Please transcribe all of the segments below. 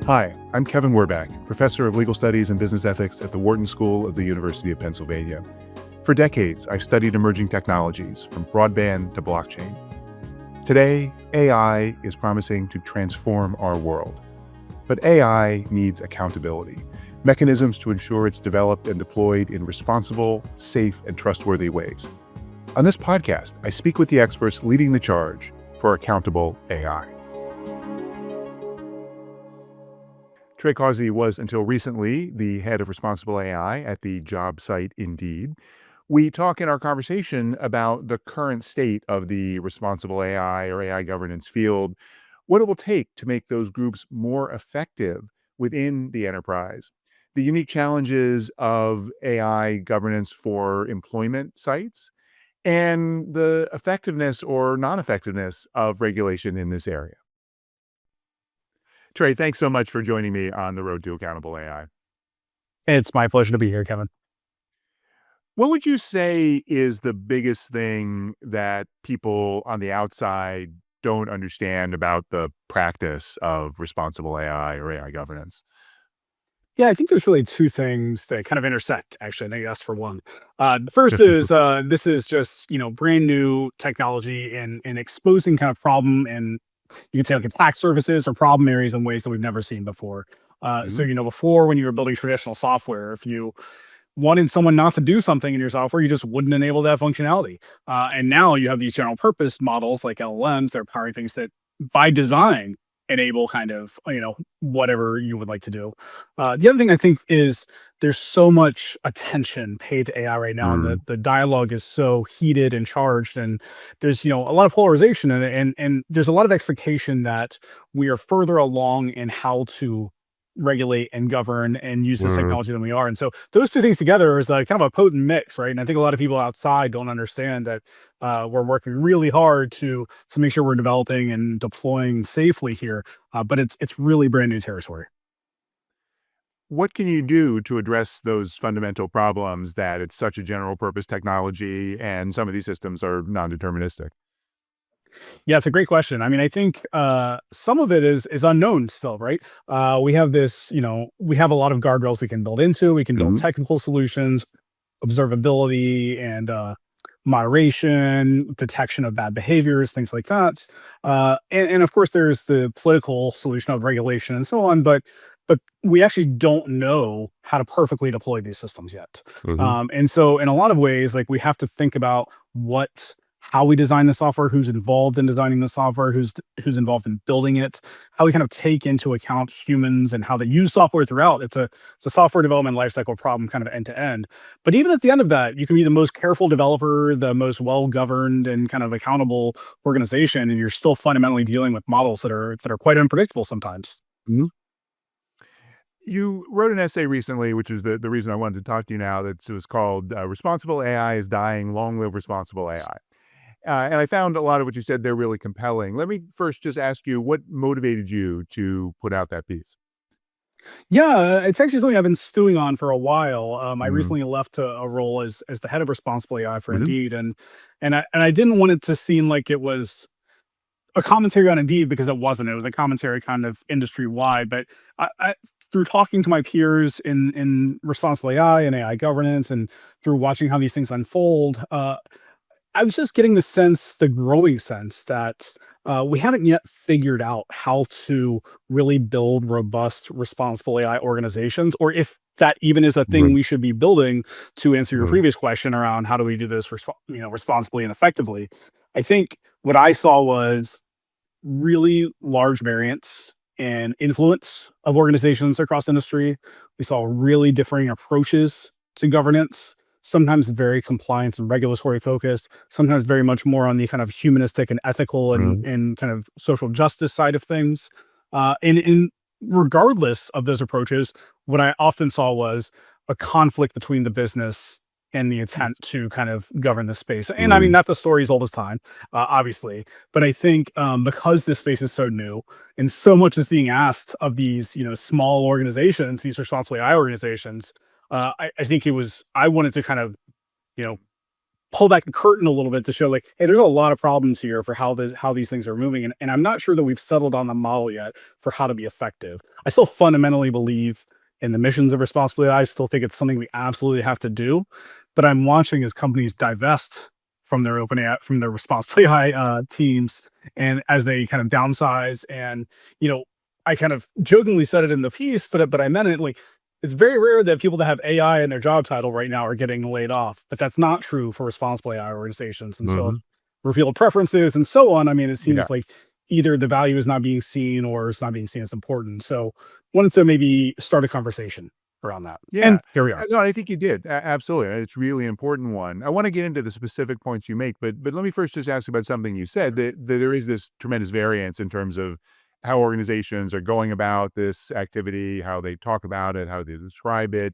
Hi, I'm Kevin Werbach, professor of legal studies and business ethics at the Wharton School of the University of Pennsylvania. For decades, I've studied emerging technologies, from broadband to blockchain. Today, AI is promising to transform our world. But AI needs accountability, mechanisms to ensure it's developed and deployed in responsible, safe, and trustworthy ways. On this podcast, I speak with the experts leading the charge for accountable AI. Trey Causey was until recently the head of Responsble AI at the job site Indeed. We talk in our conversation about the current state of the responsible AI or AI governance field, what it will take to make those groups more effective within the enterprise, the unique challenges of AI governance for employment sites, and the effectiveness or non-effectiveness of regulation in this area. Trey, thanks so much for joining me on the road to accountable AI. It's my pleasure to be here, Kevin. What would you say is the biggest thing that people on the outside don't understand about the practice of responsible AI or AI governance? Yeah, I think there's really two things that kind of intersect, actually. I know you asked for one. The first is this is just, brand new technology and exposing kind of problem and you could say like attack surfaces or problem areas in ways that we've never seen before. So, Mhm. before when you were building traditional software, if you wanted someone not to do something in your software, you just wouldn't enable that functionality. And now you have these general purpose models like LLMs, they're powering things that by design enable kind of, whatever you would like to do. The other thing I think is there's so much attention paid to AI right now, and Mm. the dialogue is so heated and charged, and there's a lot of polarization, and there's a lot of expectation that we are further along in how to regulate and govern and use this Mm. technology than we are. And so those two things together is like kind of a potent mix, right? And I think a lot of people outside don't understand that we're working really hard to make sure we're developing and deploying safely here. But it's really brand new territory. What can you do to address those fundamental problems that it's such a general purpose technology and some of these systems are non-deterministic? Yeah, it's a great question. I mean, I think some of it is unknown still, right? We have this, we have a lot of guardrails we can build into. We can build Mhm. technical solutions, observability, and moderation, detection of bad behaviors, things like that. And of course, there's the political solution of regulation and so on. But we actually don't know how to perfectly deploy these systems yet. Mhm. And so, in a lot of ways, like we have to think about how we design the software, who's involved in designing the software, who's involved in building it, how we kind of take into account humans and how they use software throughout. It's a software development lifecycle problem, kind of end to end. But even at the end of that, you can be the most careful developer, the most well governed and kind of accountable organization, and you're still fundamentally dealing with models that are quite unpredictable sometimes. Mhm. You wrote an essay recently, which is the reason I wanted to talk to you now, that was called Responsible AI is Dying, Long Live Responsible AI. And I found a lot of what you said there really compelling. Let me first just ask you, what motivated you to put out that piece? Yeah, it's actually something I've been stewing on for a while. I Mm. recently left a role as the head of Responsible AI for Mhm. Indeed, and I didn't want it to seem like it was a commentary on Indeed because it wasn't. It was a commentary kind of industry wide. But through talking to my peers in responsible AI and AI governance, and through watching how these things unfold, I was just getting the growing sense that we haven't yet figured out how to really build robust, responsible AI organizations, or if that even is a thing Mhm. we should be building. To answer your Mhm. previous question around how do we do this, responsibly and effectively, I think what I saw was really large variance in influence of organizations across industry. We saw really differing approaches to governance, sometimes very compliance and regulatory focused, sometimes very much more on the kind of humanistic and ethical Mhm. and kind of social justice side of things. And regardless of those approaches, what I often saw was a conflict between the business and the intent to kind of govern the space. And I mean, Mhm. not the story is old as time, obviously, but I think because this space is so new and so much is being asked of these, small organizations, these responsible AI organizations, I think I wanted to kind of, you know, pull back the curtain a little bit to show like, hey, there's a lot of problems here for how these things are moving, and I'm not sure that we've settled on the model yet for how to be effective. I still fundamentally believe in the missions of responsibility. I still think it's something we absolutely have to do, but I'm watching as companies divest from their open AI, from their responsible AI teams, and as they kind of downsize. And you know, I kind of jokingly said it in the piece, but I meant it. Like, it's very rare that people that have AI in their job title right now are getting laid off, but that's not true for responsible AI organizations. And so, if Mhm. revealed preferences and so on, I mean, it Yeah. seems like either the value is not being seen or it's not being seen as important. So, wanted to maybe start a conversation around that, Yeah. and here we are. No, I think you did. Absolutely. It's really an important one. I want to get into the specific points you make, but let me first just ask about something you said that there is this tremendous variance in terms of how organizations are going about this activity, how they talk about it, how they describe it.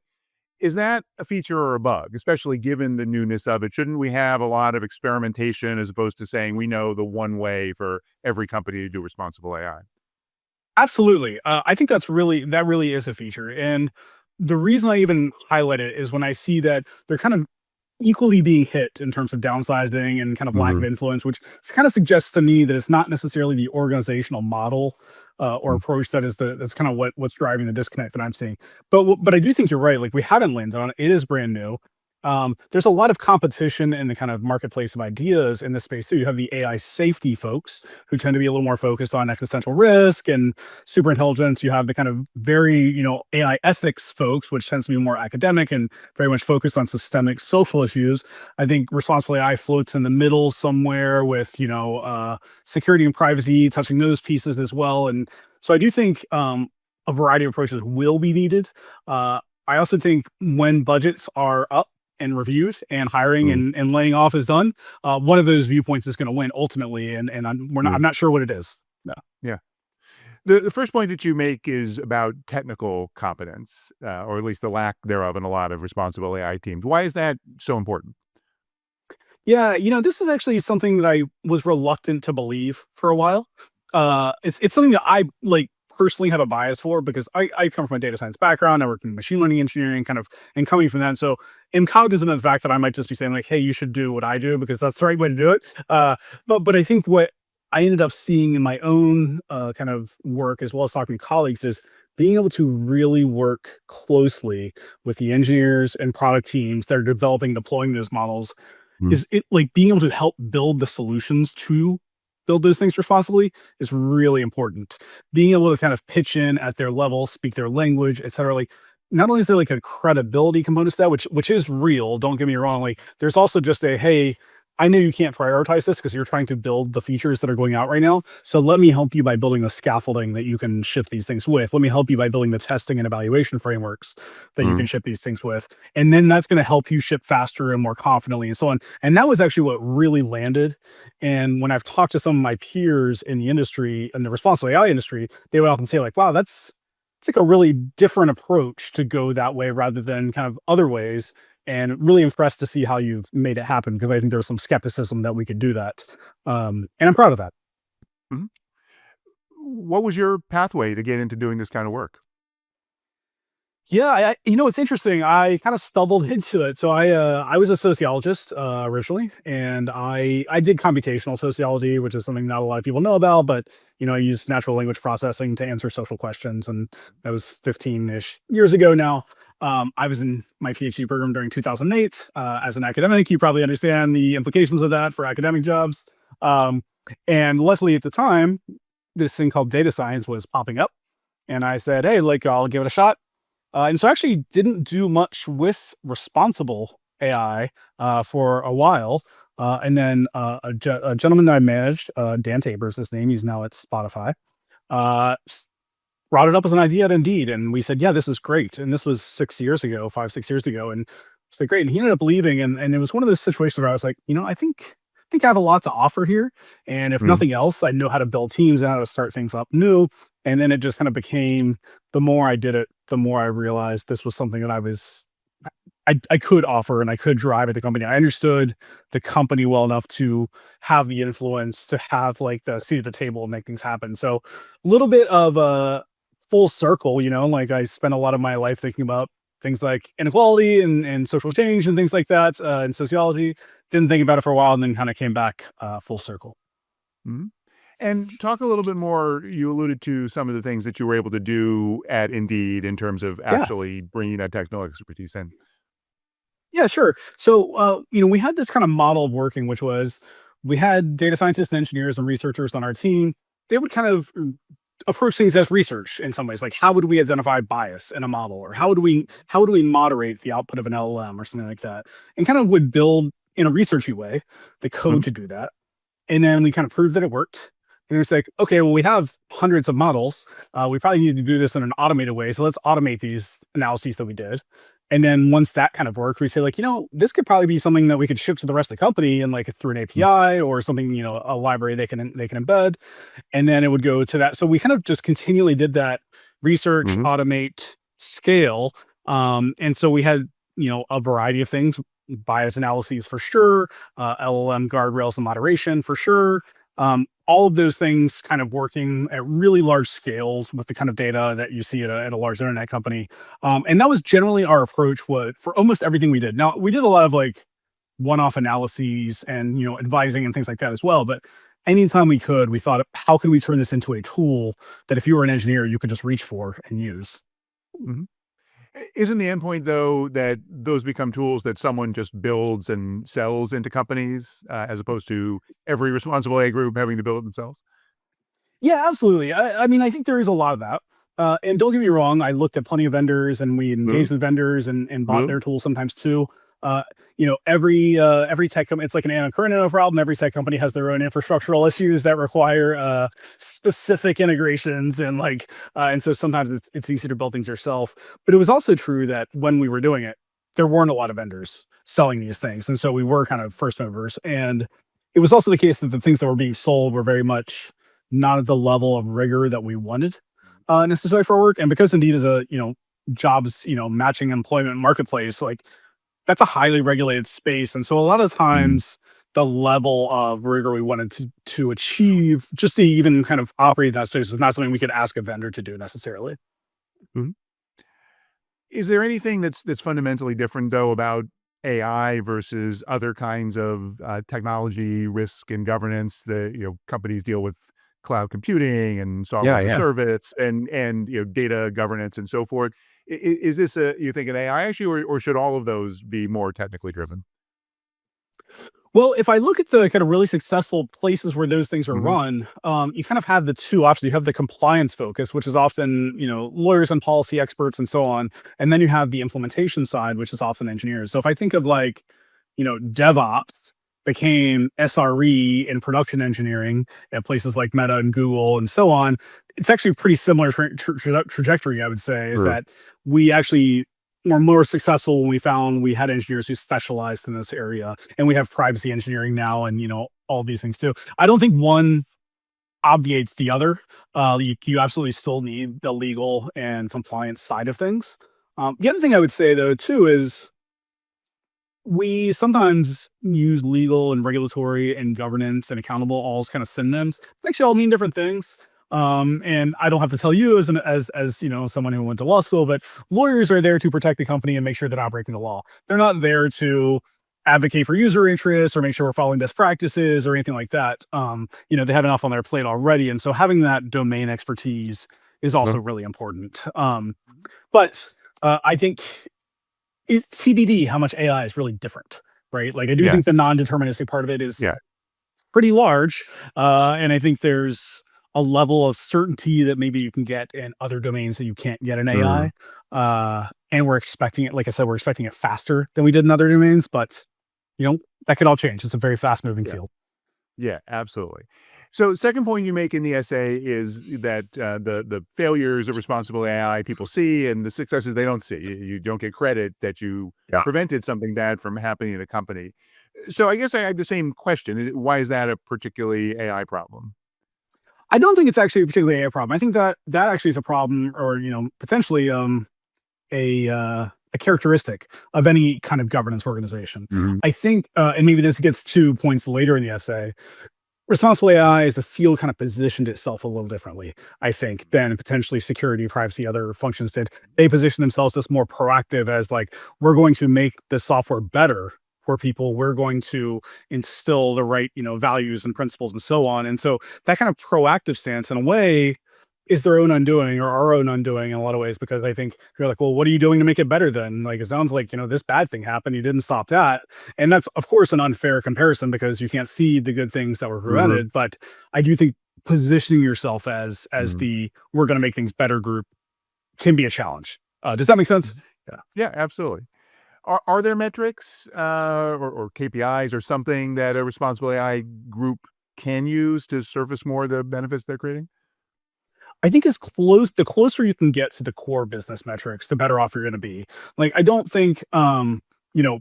Is that a feature or a bug, especially given the newness of it? Shouldn't we have a lot of experimentation as opposed to saying we know the one way for every company to do responsible AI? Absolutely. I think that really is a feature. And the reason I even highlight it is when I see that they're kind of equally being hit in terms of downsizing and kind of lack of Mhm. influence, which kind of suggests to me that it's not necessarily the organizational model or Mm. approach that's kind of what's driving the disconnect that I'm seeing. But I do think you're right. Like, we haven't landed on it. It is brand new. There's a lot of competition in the kind of marketplace of ideas in this space too. You have the AI safety folks who tend to be a little more focused on existential risk and super intelligence. You have the kind of very, AI ethics folks, which tends to be more academic and very much focused on systemic social issues. I think responsible AI floats in the middle somewhere with, security and privacy, touching those pieces as well. And so I do think a variety of approaches will be needed. I also think when budgets are up and reviewed and hiring Mm. and laying off is done, one of those viewpoints is going to win ultimately. And I'm Mm. not sure what it is. No. Yeah. The first point that you make is about technical competence, or at least the lack thereof in a lot of responsible AI teams. Why is that so important? Yeah, this is actually something that I was reluctant to believe for a while. It's something that I like personally have a bias for because I come from a data science background. I work in machine learning engineering, kind of, and coming from that, so am cognizant of the fact that I might just be saying like, "Hey, you should do what I do because that's the right way to do it." But I think what I ended up seeing in my own kind of work as well as talking to colleagues is being able to really work closely with the engineers and product teams that are developing, deploying those models, Mm. is it like being able to help build the solutions to build those things responsibly is really important. Being able to kind of pitch in at their level, speak their language, et cetera. Like, not only is there like a credibility component to that, which is real, don't get me wrong. Like, there's also just a, hey, I know you can't prioritize this because you're trying to build the features that are going out right now. So let me help you by building the scaffolding that you can ship these things with. Let me help you by building the testing and evaluation frameworks that you can Mm. ship these things with. And then that's going to help you ship faster and more confidently and so on. And that was actually what really landed. And when I've talked to some of my peers in the industry, in the responsible AI industry, they would often say, like, wow, that's it's like a really different approach to go that way rather than kind of other ways. And really impressed to see how you've made it happen because I think there's some skepticism that we could do that. And I'm proud of that. Mhm. What was your pathway to get into doing this kind of work? Yeah, it's interesting. I kind of stumbled into it. So I was a sociologist originally, and I did computational sociology, which is something not a lot of people know about. But I used natural language processing to answer social questions, and that was 15-ish years ago now. I was in my PhD program during 2008. As an academic, you probably understand the implications of that for academic jobs. Um, and luckily at the time, this thing called data science was popping up, and I said, "Hey, like, I'll give it a shot." And so I actually didn't do much with responsible AI for a while. And then a gentleman that I managed, Dan Taber's his name, he's now at Spotify, uh, s- brought it up as an idea at Indeed. And we said, yeah, this is great. And this was 6 years ago, 5, 6 years ago. And it's like, great. And he ended up leaving. And it was one of those situations where I was like, I think I have a lot to offer here. And if Mm. nothing else, I know how to build teams and how to start things up new. And then it just kind of became, the more I did it, the more I realized this was something that I could offer and I could drive at the company. I understood the company well enough to have the influence, to have like the seat at the table and make things happen. So a little bit of a full circle, like I spent a lot of my life thinking about things like inequality and social change and things like that in sociology. didn't think about it for a while and then kind of came back full circle. Mhm. And talk a little bit more. You alluded to some of the things that you were able to do at Indeed in terms of Yeah. actually bringing that technical expertise in. Yeah, sure. So, we had this kind of model of working, which was we had data scientists and engineers and researchers on our team. They would kind of approach things as research in some ways. Like, how would we identify bias in a model, or how would we moderate the output of an LLM or something like that, and kind of would build in a researchy way the code Mhm, to do that, and then we kind of proved that it worked. And it's like, okay, well, we have hundreds of models. We probably need to do this in an automated way. So let's automate these analyses that we did. And then once that kind of worked, we say like, this could probably be something that we could ship to the rest of the company and like through an mm, API or something, a library they can embed, and then it would go to that. So we kind of just continually did that research, mhm, automate, scale. And so we had, a variety of things, bias analyses for sure, LLM guardrails and moderation for sure. All of those things kind of working at really large scales with the kind of data that you see at a large internet company. And that was generally our approach for almost everything we did. Now, we did a lot of like one-off analyses and advising and things like that as well, but anytime we could, we thought, how can we turn this into a tool that if you were an engineer you could just reach for and use? mhm. Isn't the endpoint though that those become tools that someone just builds and sells into companies, as opposed to every responsible A group having to build it themselves? Yeah, absolutely. I mean, I think there is a lot of that. And don't get me wrong, I looked at plenty of vendors and we Mhm, engaged with vendors and bought mhm, their tools sometimes too. Uh, every tech company, it's like an current problem. Every tech company has their own infrastructural issues that require specific integrations, and so sometimes it's easy to build things yourself. But it was also true that when we were doing it, there weren't a lot of vendors selling these things, and so we were kind of first movers. And it was also the case that the things that were being sold were very much not at the level of rigor that we wanted necessarily for work. And because Indeed is a jobs matching employment marketplace, like that's a highly regulated space, and so a lot of mhm, times the level of rigor we wanted to achieve just to even kind of operate in that space was not something we could ask a vendor to do necessarily. mhm. Is there anything that's fundamentally different though about AI versus other kinds of technology risk and governance that companies deal with cloud computing and software Yeah, as a yeah. service and data governance and so forth? Is this a you think an AI issue or should all of those be more technically driven? Well, if I look at the kind of really successful places where those things are Hmm. run, you kind of have the two options. You have the compliance focus, which is often, lawyers and policy experts and so on. And then you have the implementation side, which is often engineers. So if I think of like, DevOps became SRE in production engineering at places like Meta and Google and so on, it's actually a pretty similar trajectory, I would say, is Sure. that we actually were more successful when we found we had engineers who specialized in this area, and we have privacy engineering now and all these things too. I don't think one obviates the other. You absolutely still need the legal and compliance side of things. The other thing I would say though too is we sometimes use legal and regulatory and governance and accountable all as kind of synonyms. They actually all mean different things. And I don't have to tell you as someone who went to law school, but lawyers are there to protect the company and make sure they're not breaking the law. They're not there to advocate for user interests or make sure we're following best practices or anything like that. They have enough on their plate already, and so having that domain expertise is Uh, also really important. But I think it's TBD how much AI is really different, right? Like, I do yeah. think the non-deterministic part of it Yeah. is pretty large, and I think there's a level of certainty that maybe you can get in other domains that you can't get in Sure. AI, and we're expecting it like I said, we're expecting it faster than we did in other domains, but, that could all change. It's a very fast-moving Yeah. field. Yeah, absolutely. So, second point you make in the essay is that the failures of responsible AI people see and the successes they don't see. You don't get credit that you Yeah. prevented something bad from happening in a company. So, I guess I had the same question. Why is that a particularly AI problem? I don't think it's actually a particularly a problem. I think that that actually is a problem or, potentially, a characteristic of any kind of governance organization. Hmm. I think, and maybe this gets 2 points later in the essay, responsible AI as a field kind of positioned itself a little differently, I think, than potentially security, privacy, other functions did. They position themselves as more proactive as like, we're going to make the software better core people. We're going to instill the right, values and principles and so on. And so that kind of proactive stance, in a way, is their own undoing or our own undoing in a lot of ways, because I think you're like, well, what are you doing to make it better then? Like, it sounds like, this bad thing happened. You didn't stop that. And that's, of course, an unfair comparison because you can't see the good things that were Mhm, prevented. But I do think positioning yourself as mhm. the we're going to make things better group can be a challenge. Does that make sense? Yeah. Yeah, absolutely. Are there metrics, or KPIs or something that a responsible AI group can use to surface more of the benefits they're creating? I think the closer you can get to the core business metrics, the better off you're gonna be. Like, I don't think,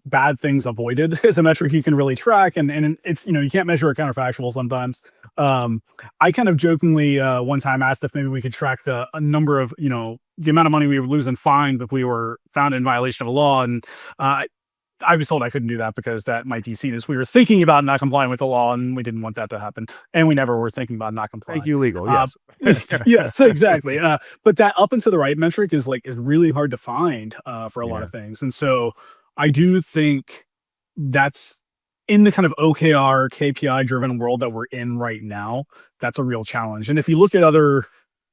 bad things avoided is a metric you can really track, and it's, you can't measure a counterfactual sometimes. Um, I kind of jokingly, one time asked if maybe we could track the a number of, the amount of money we would lose in fine if we were found in violation of a law, and, uh, I was told I couldn't do that because that might be seen as we were thinking about not complying with the law, and we didn't want that to happen, and we never were thinking about not Thank complying. you, legal, Uh, yes. yes, exactly. But that up and to the right metric is really hard to find for a lot Yeah. of things, and so I do think that's in the kind of OKR KPI driven world that we're in right now. That's a real challenge, and if you look at other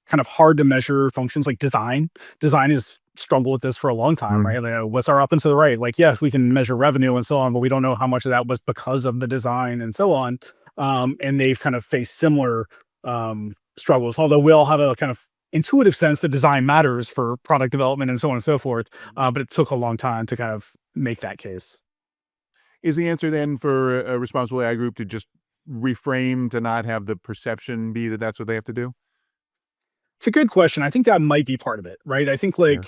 kind of hard to measure functions like design has struggled with this for a long time, Mhm, right? Like, what's our up and to the right? Like, yes, we can measure revenue and so on, but we don't know how much of that was because of the design and so on. And they've kind of faced similar struggles, although we all have a kind of intuitive sense that design matters for product development and so on and so forth. mhm. But it took a long time to kind of make that case. Is the answer then for a responsible AI group to just reframe to not have the perception be that that's what they have to do? It's a good question. I think that might be part of it, right? Yeah.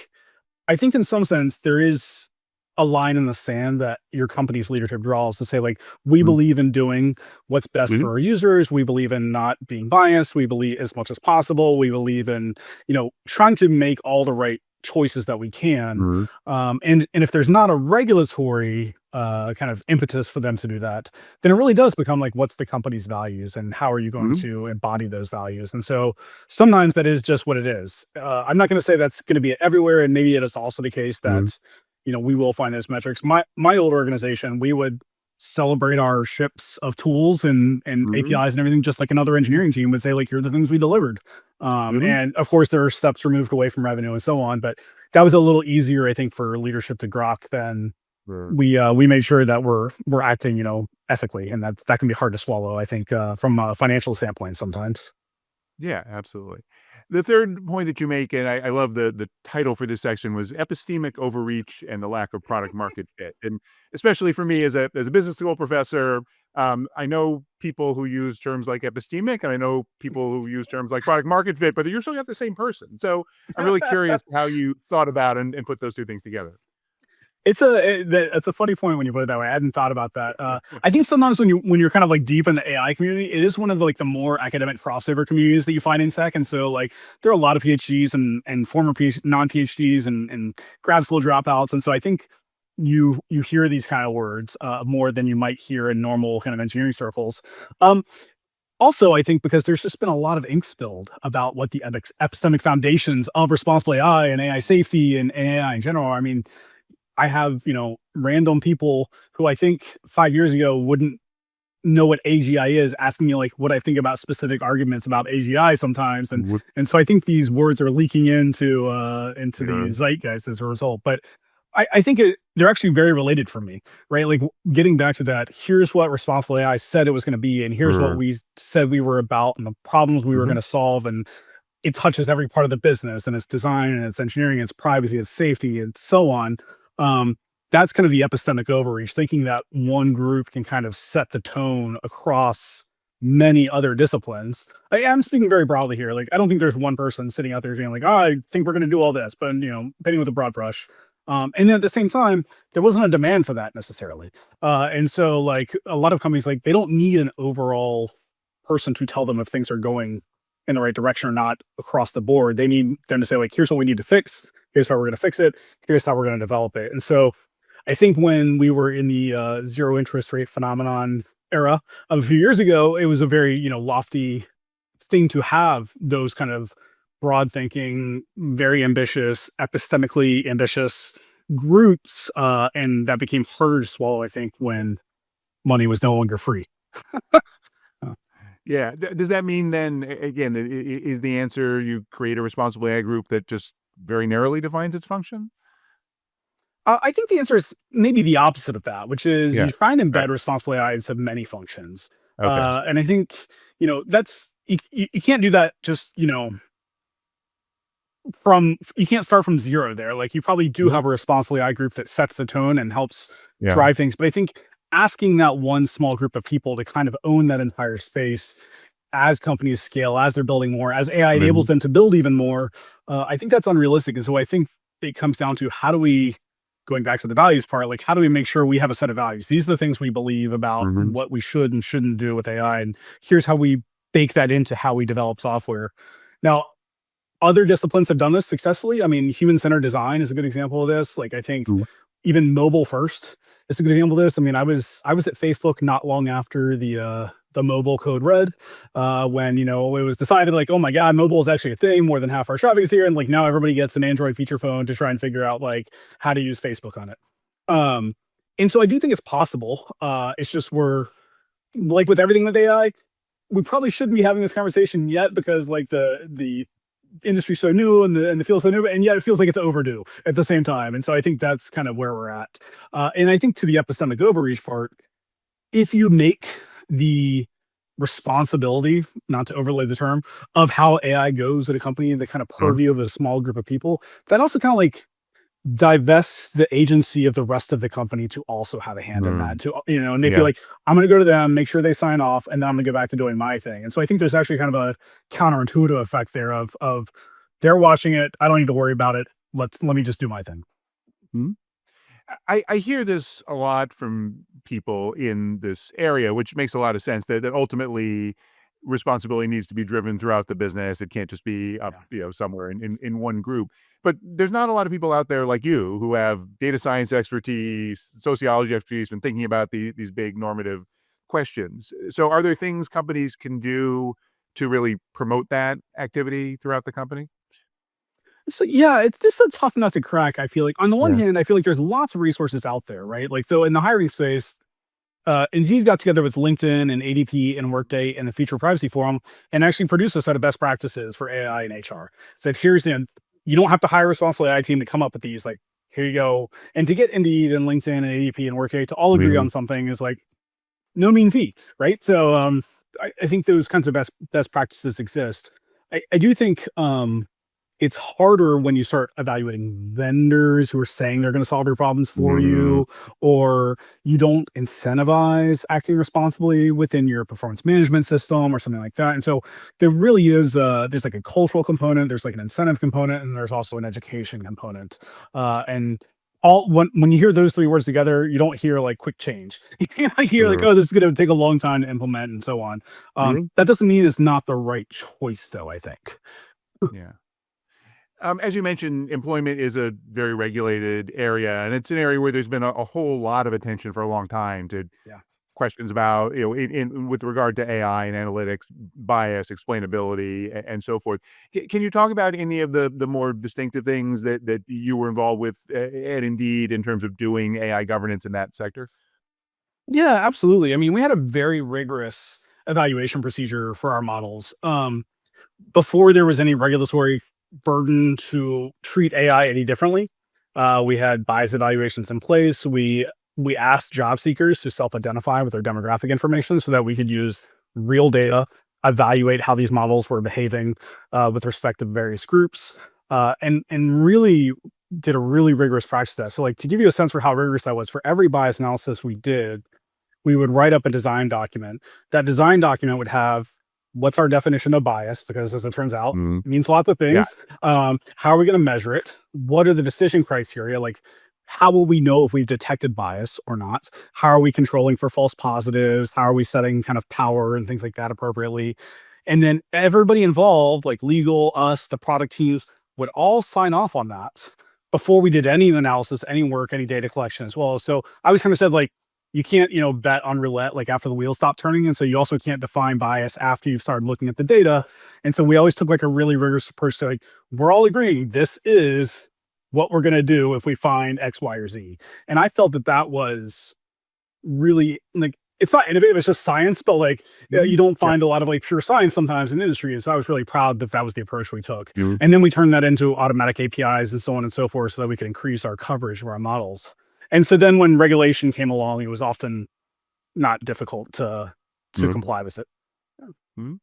I think in some sense there is a line in the sand that your company's leadership draws to say, like, we Mhm, believe in doing what's best mhm, for our users. We believe in not being biased. We believe as much as possible. We believe in, trying to make all the right choices that we can. mhm, And if there's not a regulatory kind of impetus for them to do that, then it really does become like, what's the company's values and how are you going mhm, to embody those values? And so sometimes that is just what it is. I'm not going to say that's going to be everywhere, and maybe it is also the case mhm, that we will find those metrics. My old organization, we would celebrate our ships of tools and mhm, APIs and everything, just like another engineering team would say, like, here are the things we delivered. mhm. And of course, there are steps removed away from revenue and so on, but that was a little easier, I think, for leadership to grok than Sure. we made sure that we're acting, ethically, and that can be hard to swallow, I think, from a financial standpoint sometimes. Yeah, absolutely. The third point that you make, and I love the title for this section, was epistemic overreach and the lack of product market fit. And especially for me as a business school professor, I know people who use terms like epistemic, and I know people who use terms like product market fit, but they're usually not the same person. So I'm really curious how you thought about and put those two things together. It's a funny point when you put it that way. I hadn't thought about that. I think sometimes when you're kind of like deep in the AI community, it is one of the, like, the more academic crossover communities that you find in tech. And so, like, there are a lot of PhDs and former non PhDs and grad school dropouts. And so I think you hear these kind of words more than you might hear in normal kind of engineering circles. Um, Also, I think because there's just been a lot of ink spilled about what the epistemic foundations of responsible AI and AI safety and AI in general are. I mean, I have, random people who I think 5 years ago wouldn't know what AGI is, asking me, like, what I think about specific arguments about AGI sometimes, Would- and so I think these words are leaking into the Yeah. zeitgeist as a result, but I think they're actually very related for me, right? Like, getting back to that, here's what responsible AI said it was gonna be, and here's what Sure. we said we were about, and the problems we were Mhm, gonna solve, and it touches every part of the business and its design and its engineering, its privacy, its safety, and so on. Um, that's kind of the epistemic overreach, thinking that one group can kind of set the tone across many other disciplines. I'm speaking very broadly here. Like, I don't think there's one person sitting out there being like, oh, I think we're going to do all this, but, painting with a broad brush. And then at the same time, there wasn't a demand for that necessarily. And so, like, a lot of companies, like, they don't need an overall person to tell them if things are going in the right direction or not across the board. They need them to say, like, here's what we need to fix. Here's how we're going to fix it. Here's how we're going to develop it. And so I think when we were in the zero interest rate phenomenon era of a few years ago, it was a very, lofty thing to have those kind of broad thinking, very ambitious, epistemically ambitious groups, and that became harder to swallow, I think, when money was no longer free. Uh, Yeah. Does that mean then, again, is the answer you create a responsible AI group that just very narrowly defines its function? I think the answer is maybe the opposite of that, which is Yeah. you try and Right. embed responsible AI into many functions. Okay. And I think, that's you can't do that just, from you can't start from zero there. Like you probably do Mhm. have a responsible AI group that sets the tone and helps Yeah. drive things. But I think asking that one small group of people to kind of own that entire space as companies scale, as they're building more, as AI enables Mhm. them to build even more, I think that's unrealistic. And so I think it comes down to how do we, going back to the values part, like how do we make sure we have a set of values? These are the things we believe about Mhm. what we should and shouldn't do with AI. And here's how we bake that into how we develop software. Now, other disciplines have done this successfully. I mean, human-centered design is a good example of this. Like, I think Mhm. even mobile first is a good example of this. I mean, I was at Facebook not long after the mobile code red, when, it was decided like, "Oh my god, mobile is actually a thing, more than half our traffic is here," and, like, now everybody gets an Android feature phone to try and figure out, like, how to use Facebook on it. Um, and so I do think it's possible. It's just we're like with everything with AI, we probably shouldn't be having this conversation yet because, like, the industry's so new and the field's so new, and yet it feels like it's overdue at the same time. And so I think that's kind of where we're at. And I think to the epistemic overreach part, if you make the responsibility, not to overlay the term, of how AI goes at a company, the kind of Mhm. purview of a small group of people, that also kind of like divests the agency of the rest of the company to also have a hand in that Mhm. to and they feel Yeah. like I'm going to go to them, make sure they sign off, and then I'm going to go back to doing my thing. And so I think there's actually kind of a counterintuitive effect there of they're watching it, I don't need to worry about it, let me just do my thing. Mhm. I hear this a lot from people in this area, which makes a lot of sense that ultimately responsibility needs to be driven throughout the business. It can't just be up, Yeah. somewhere in one group. But there's not a lot of people out there like you who have data science expertise, sociology expertise, been thinking about these big normative questions. So are there things companies can do to really promote that activity throughout the company? So yeah, this is a tough nut to crack. I feel like on the one Yeah. hand, I feel like there's lots of resources out there, right? Like so in the hiring space, Indeed got together with LinkedIn and ADP and Workday and the Future Privacy Forum and actually produced a set of best practices for AI and HR. Said, here's the, you don't have to hire a responsible AI team to come up with these. Like, here you go. And to get Indeed and LinkedIn and ADP and Workday to all agree Mhm. on something is like no mean feat, right? So I think those kinds of best practices exist. I do think it's harder when you start evaluating vendors who are saying they're going to solve your problems for Mhm. you, or you don't incentivize acting responsibly within your performance management system or something like that. And so there really is there's like a cultural component, there's like an incentive component, and there's also an education component. And all when you hear those three words together, you don't hear like quick change. You hear like, Mhm. oh, this is going to take a long time to implement and so on. Mhm. That doesn't mean it's not the right choice, though. I think. Yeah. As you mentioned, employment is a very regulated area, and it's an area where there's been a whole lot of attention for a long time to Yeah. questions about, in with regard to AI and analytics, bias, explainability, and so forth. Can you talk about any of the more distinctive things that you were involved with at Indeed in terms of doing AI governance in that sector? Yeah, absolutely. I mean, we had a very rigorous evaluation procedure for our models. Before there was any regulatory burden to treat AI any differently, we had bias evaluations in place. We asked job seekers to self-identify with their demographic information so that we could use real data, evaluate how these models were behaving with respect to various groups, and really did a really rigorous practice test. So, like to give you a sense for how rigorous that was, for every bias analysis we did, we would write up a design document. That design document would have what's our definition of bias, because as it turns out, Mhm. it means lots of Yeah. things. How are we going to measure it? What are the decision criteria? Like, how will we know if we've detected bias or not? How are we controlling for false positives? How are we setting kind of power and things like that appropriately? And then everybody involved, like legal, us, the product teams, would all sign off on that before we did any analysis, any work, any data collection as well. So I always kind of said, like, you can't, bet on roulette like after the wheels stop turning. And so you also can't define bias after you've started looking at the data. And so we always took like a really rigorous approach to like, we're all agreeing this is what we're going to do if we find X, Y, or Z. And I felt that that was really like it's not innovative, it's just science, but like Mhm. you don't Yeah. find a lot of like pure science sometimes in industry. And so I was really proud that that was the approach we took. Mhm. And then we turned that into automatic APIs and so on and so forth so that we could increase our coverage of our models. And so then when regulation came along, it was often not difficult to Mhm. comply with it. Mhm.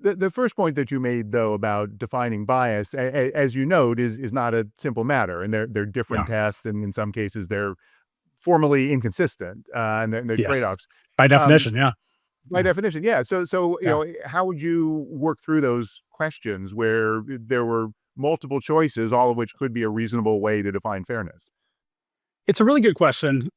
The first point that you made, though, about defining bias, as you note, is not a simple matter, and they're different Yeah. tests, and in some cases, they're formally inconsistent, and they're Yes. trade-offs. By Um, definition, yeah. by Yeah. definition, yeah. So, Yeah. how would you work through those questions where there were multiple choices, all of which could be a reasonable way to define fairness? It's a really good question.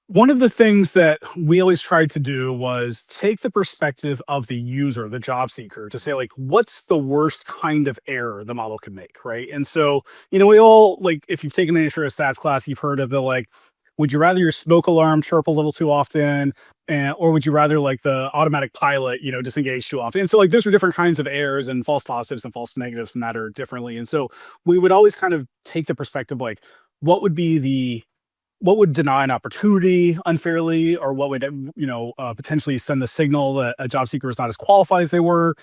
One of the things that we always tried to do was take the perspective of the user, the job seeker, to say, like, what's the worst kind of error the model can make, right? And so, we all like if you've taken an intro to stats class, you've heard of the like, would you rather your smoke alarm chirp a little too often, or would you rather like the automatic pilot, disengage too often? And so, like, those are different kinds of errors and false positives and false negatives matter differently. And so, we would always kind of take the perspective like, what would be the what would deny an opportunity unfairly, or what would potentially send the signal that a job seeker is not as qualified as they were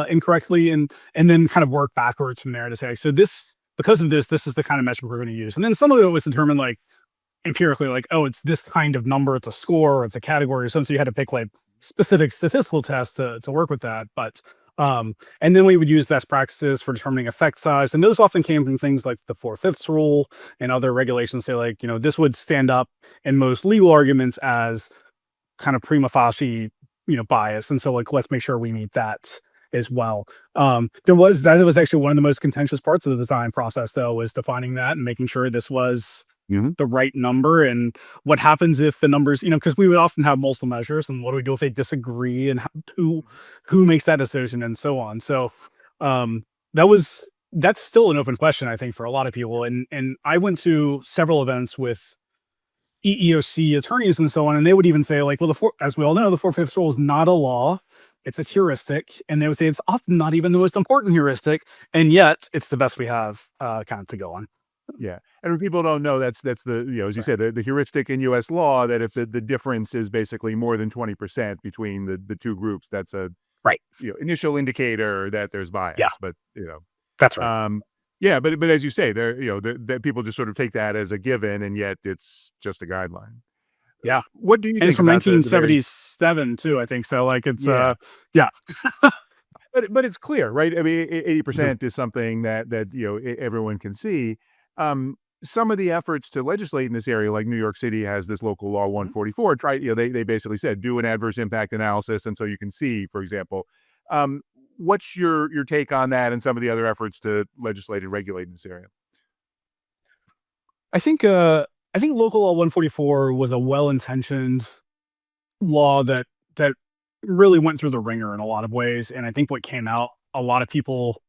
incorrectly, and then kind of work backwards from there to say, so this because of this is the kind of metric we're going to use. And then some of it was determined like empirically, like, oh, it's this kind of number, it's a score, or it's a category or something. So you had to pick like specific statistical tests to work with that. But and then we would use best practices for determining effect size. And those often came from things like the 4/5 rule and other regulations say, like, this would stand up in most legal arguments as kind of prima facie, bias. And so like let's make sure we meet that as well. That was actually one of the most contentious parts of the design process though, was defining that and making sure this was Mhm. the right number. And what happens if the numbers, because we would often have multiple measures, and what do we do if they disagree, and who makes that decision and so on. So um that's still an open question, I think, for a lot of people. And I went to several events with EEOC attorneys and so on, and they would even say, like, well, as we all know, the 4/5 rule is not a law; it's a heuristic, and they would say it's often not even the most important heuristic, and yet it's the best we have, kind of to go on. Yeah, and when people don't know, that's the as you Sorry. said, the heuristic in U.S. law that if the difference is basically more than 20% between the two groups, that's a, Right. initial indicator that there's Yeah, bias. But, that's right. um, yeah, but as you say, there, that people just sort of take that as a given, and yet it's just a guideline. Yeah, What do you and it's think from about the very 1977 too, I think so. Like, it's yeah. yeah, But it's clear, right? I mean, mhm, 80% is something that everyone can see. Some of the efforts to legislate in this area, like New York City has this local law mhm. 144. Try, they basically said do an adverse impact analysis, and so you can see, for example. Um, what's your take on that, and some of the other efforts to legislate and regulate in this area? I think local law 144 was a well-intentioned law that really went through the ringer in a lot of ways. And I think what came out, a lot of people,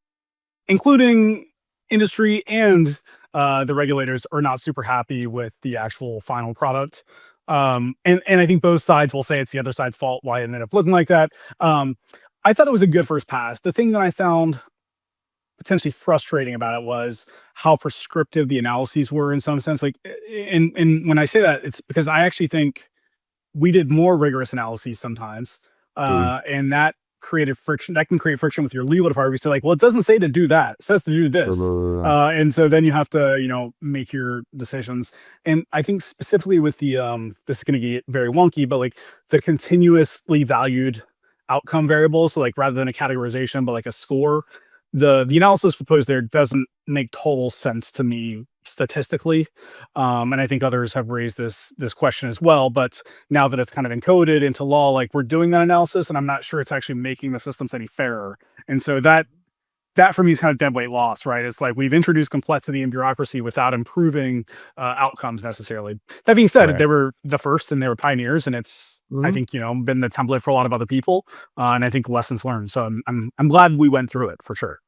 including industry and the regulators, are not super happy with the actual final product. And I think both sides will say it's the other side's fault why it ended up looking like that. I thought it was a good first pass. The thing that I found potentially frustrating about it was how prescriptive the analyses were in some sense. Like, and when I say that, it's because I actually think we did more rigorous analyses sometimes, Mm. and that created friction. That can create friction with your legal department. You say, like, well, it doesn't say to do that; it says to do this, and so then you have to, make your decisions. And I think specifically with this is going to get very wonky, but like the continuously valued outcome variables, so like rather than a categorization, but like a score, the analysis proposed there doesn't make total sense to me statistically. And I think others have raised this question as well. But now that it's kind of encoded into law, like, we're doing that analysis, and I'm not sure it's actually making the systems any fairer. And so that for me is kind of dead weight loss, right? It's like we've introduced complexity and bureaucracy without improving outcomes necessarily. That being said, they Correct. were the first and they were pioneers, and it's, I Mhm. think, been the template for a lot of other people, and I think lessons learned. So I'm glad we went through it for sure.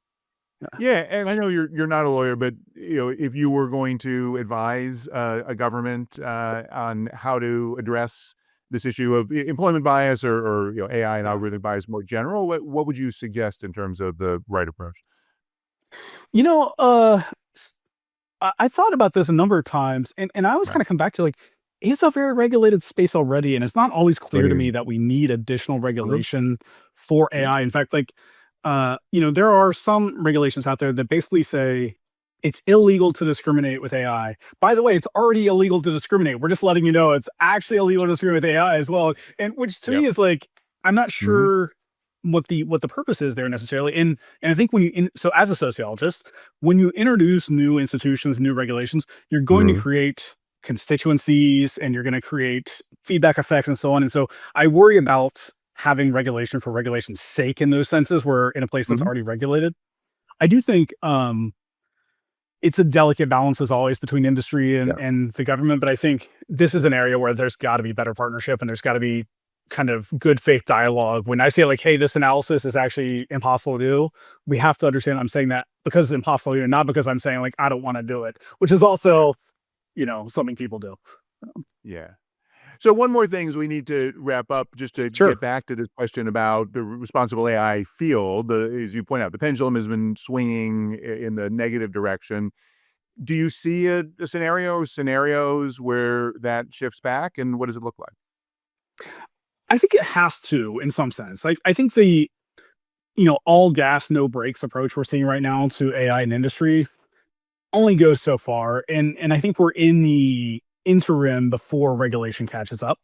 Yeah. Yeah, and I know you're not a lawyer, but if you were going to advise a government on how to address this issue of employment bias or AI and Yeah. algorithm bias more general, what would you suggest in terms of the right approach? You know, uh, I thought about this a number of times, and I always Right. kind of come back to like, it's a very regulated space already, and it's not always clear to Right. me that we need additional Mhm. regulation for Yeah. AI. In fact, like, there are some regulations out there that basically say it's illegal to discriminate with AI. By the way, it's already illegal to discriminate. We're just letting you know it's actually illegal to discriminate with AI as well. And which to me Yep. is like, I'm not Mhm. sure what the purpose is there necessarily. And I think so as a sociologist, when you introduce new institutions, new regulations, you're going to Mhm. create constituencies and you're going to create feedback effects and so on. And so I worry about having regulation for regulation's sake in those senses where in a place that's Mhm. already regulated. I do think it's a delicate balance as always between industry Yeah. and the government, but I think this is an area where there's got to be better partnership and there's got to be kind of good faith dialogue. When I say like, hey, this analysis is actually impossible to do, we have to understand I'm saying that because it's impossible to do, not because I'm saying like I don't want to do it, which is Yeah. also, something people do. Yeah. So one more thing is we need to wrap up just to Sure. get back to this question about the responsible AI field. As you point out, the pendulum has been swinging in the negative direction. Do you see a scenario or scenarios where that shifts back, and what does it look like? I think it has to in some sense. Like I think the all gas, no brakes approach we're seeing right now to AI in industry only goes so far. And I think we're in the interim before regulation catches up.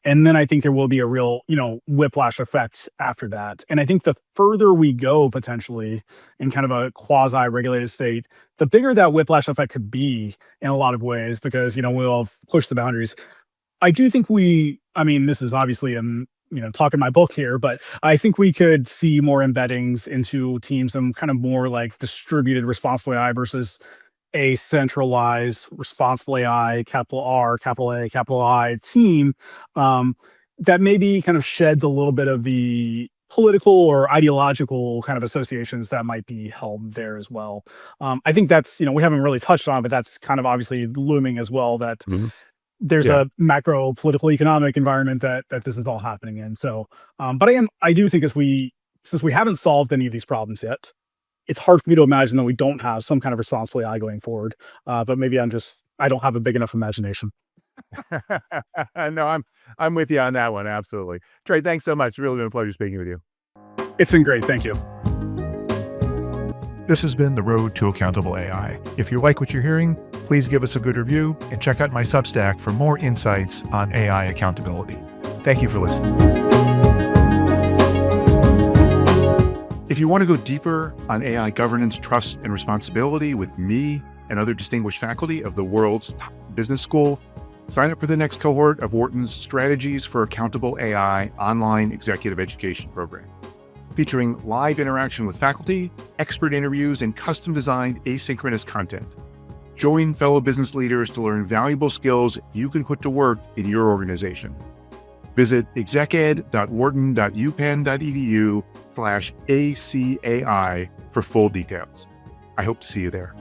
And then I think there will be a real, whiplash effect after that. And I think the further we go potentially in kind of a quasi-regulated state, the bigger that whiplash effect could be in a lot of ways, because, we'll push the boundaries. I do think I mean, this is obviously talking my book here, but I think we could see more embeddings into teams and kind of more like distributed responsible AI versus a centralized responsible AI, capital R, capital A, capital I team, um, that maybe kind of sheds a little bit of the political or ideological kind of associations that might be held there as well. I think that's, we haven't really touched on, but that's kind of obviously looming as well, that Mhm. there's Yeah. a macro political economic environment that this is all happening in. So, but I do think since we haven't solved any of these problems yet, it's hard for me to imagine that we don't have some kind of responsible AI going forward. But maybe I don't have a big enough imagination. No, I'm with you on that one, absolutely. Trey, thanks so much. Really been a pleasure speaking with you. It's been great. Thank you. This has been The Road to Accountable AI. If you like what you're hearing, please give us a good review and check out my Substack for more insights on AI accountability. Thank you for listening. If you want to go deeper on AI governance, trust, and responsibility with me and other distinguished faculty of the world's top business school, sign up for the next cohort of Wharton's Strategies for Accountable AI online executive education program, featuring live interaction with faculty, expert interviews, and custom-designed asynchronous content. Join fellow business leaders to learn valuable skills you can put to work in your organization. Visit execed.wharton.upenn.edu/ACAI for full details. I hope to see you there.